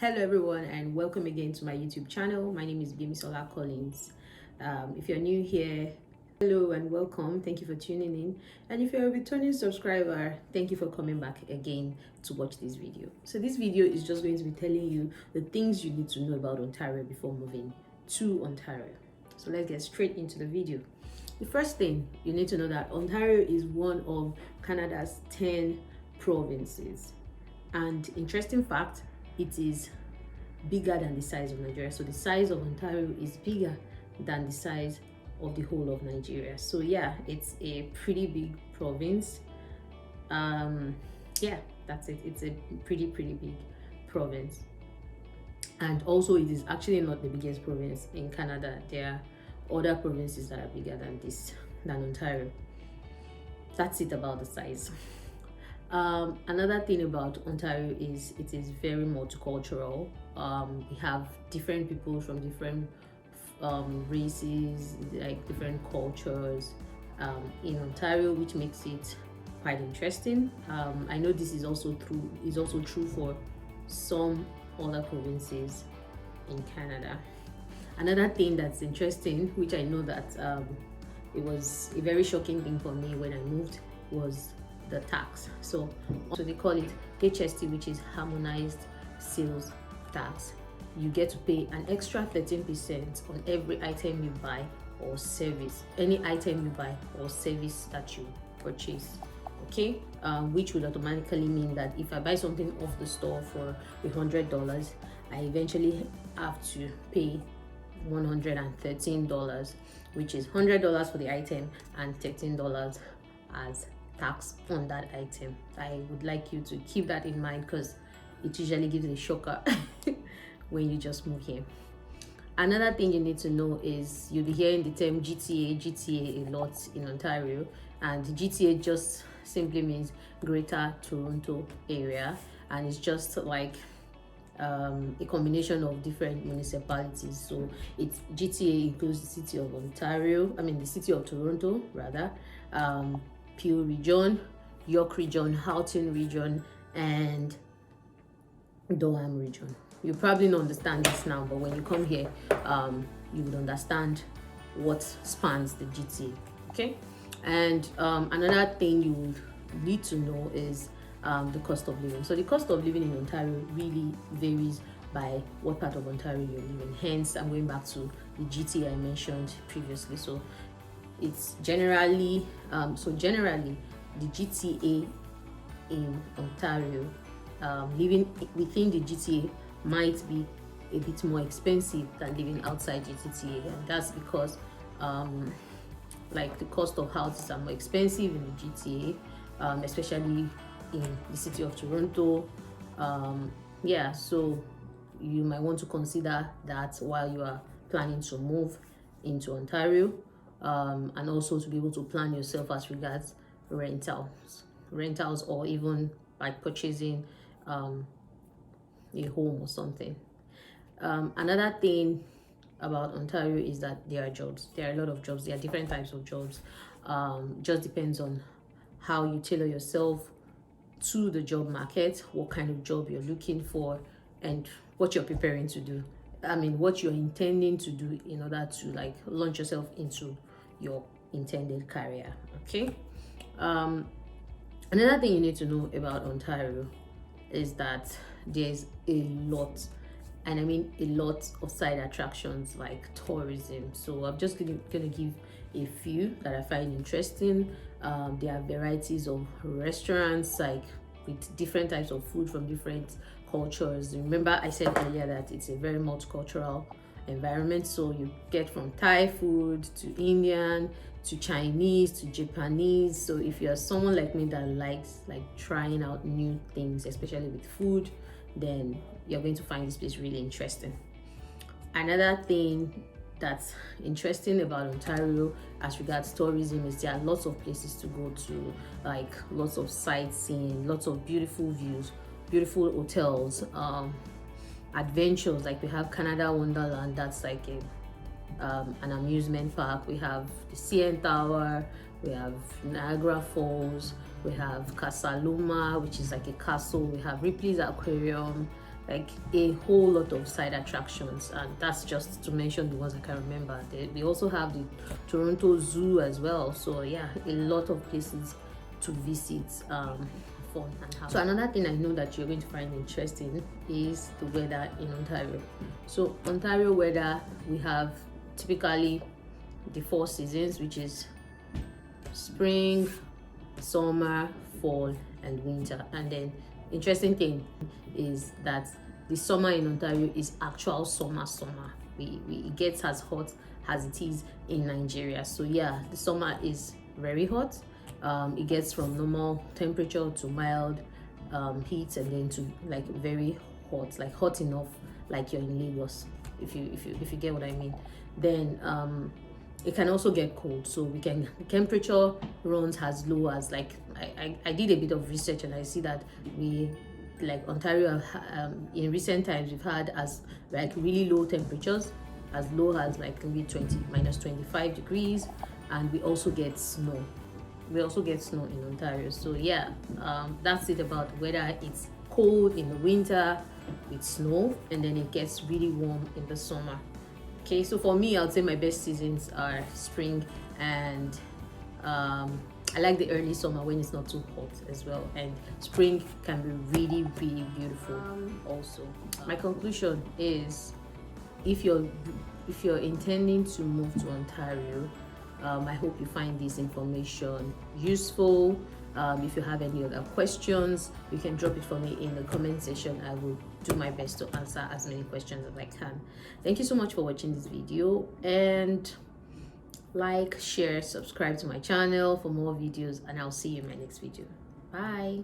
Hello everyone and welcome again to my YouTube channel. My name is Gbemisola Collins. If you're new here, hello and welcome. Thank you for tuning in. And if you're a returning subscriber, thank you for coming back again to watch this video. So this video is just going to be telling you the things you need to know about Ontario before moving to Ontario. So let's get straight into the video. The first thing you need to know that Ontario is one of Canada's 10 provinces. And interesting fact, it is bigger than the size of Nigeria. So the size of Ontario is bigger than the size of the whole of Nigeria. So yeah, it's a pretty big province. Yeah, that's it. It's a pretty big province. And also it is actually not the biggest province in Canada. There are other provinces that are bigger than Ontario. That's it about the size. Another thing about Ontario is it is very multicultural. We have different people from different races, like different cultures in Ontario, which makes it quite interesting. I know this is also true for some other provinces in Canada. Another thing that's interesting, which I know that it was a very shocking thing for me when I moved, was the tax. So they call it HST, which is harmonized sales tax. You get to pay an extra 13% on every item you buy or service, any item you buy or service that you purchase. Okay, which would automatically mean that if I buy something off the store for $100, I eventually have to pay $113, which is $100 for the item and $13 as tax on that item. I would like you to keep that in mind because it usually gives a shocker when you just move here. Another thing you need to know is you'll be hearing the term GTA a lot in Ontario, and GTA just simply means Greater Toronto Area, and it's just like a combination of different municipalities. So it's GTA includes the city of the city of Toronto rather, Peel region, York region, Halton region, and Durham region. You probably don't understand this now, but when you come here, you would understand what spans the GTA. Okay, and another thing you would need to know is the cost of living. So the cost of living in Ontario really varies by what part of Ontario you're living. Hence, I'm going back to the GTA I mentioned previously. So it's generally the GTA in Ontario, living within the GTA might be a bit more expensive than living outside the GTA, and that's because like the cost of houses are more expensive in the GTA, especially in the city of Toronto. Yeah, so you might want to consider that while you are planning to move into Ontario, and also to be able to plan yourself as regards rentals, or even like purchasing a home or something. Another thing about Ontario is that there are jobs. There are a lot of jobs. There are different types of jobs. Just depends on how you tailor yourself to the job market, what kind of job you're looking for, and what you're preparing to do. What you're intending to do in order to like launch yourself into your intended career. Okay. Another thing you need to know about Ontario is that there's a lot, and I mean a lot of side attractions like tourism. So I'm just gonna give a few that I find interesting. There are varieties of restaurants, like with different types of food from different cultures. Remember I said earlier that it's a very multicultural environment, so you get from Thai food to Indian to Chinese to Japanese. So if you're someone like me that likes like trying out new things, especially with food, then you're going to find this place really interesting. Another thing that's interesting about Ontario as regards tourism is there are lots of places to go to, like lots of sightseeing, lots of beautiful views, beautiful hotels, adventures. Like we have Canada Wonderland, that's like an amusement park. We have the CN Tower, we have Niagara Falls, we have Casa Loma, which is like a castle. We have Ripley's Aquarium, like a whole lot of side attractions, and that's just to mention the ones I can remember. They also have the Toronto Zoo as well, so yeah, a lot of places to visit, fun and happy. So another thing I know that you're going to find interesting is the weather in Ontario. So Ontario weather, we have typically the 4 seasons, which is spring, summer, fall, and winter. And then interesting thing is that the summer in Ontario is actual summer. It gets as hot as it is in Nigeria. So yeah, the summer is very hot. It gets from normal temperature to mild heat, and then to like very hot, like hot enough like you're in Lagos, if you get what I mean. Then it can also get cold, so the temperature runs as low as, like, I did a bit of research, and I see that we, like Ontario, in recent times we've had as like really low temperatures, as low as like maybe -25 degrees, and we also get snow. In Ontario. So yeah, that's it about weather. It's cold in the winter with snow, and then it gets really warm in the summer. Okay, so for me, I would say my best seasons are spring, and I like the early summer when it's not too hot as well, and spring can be really beautiful also. My conclusion is, if you're intending to move to Ontario, I hope you find this information useful. If you have any other questions, you can drop it for me in the comment section. I will do my best to answer as many questions as I can. Thank you so much for watching this video, and like, share, subscribe to my channel for more videos, and I'll see you in my next video. Bye.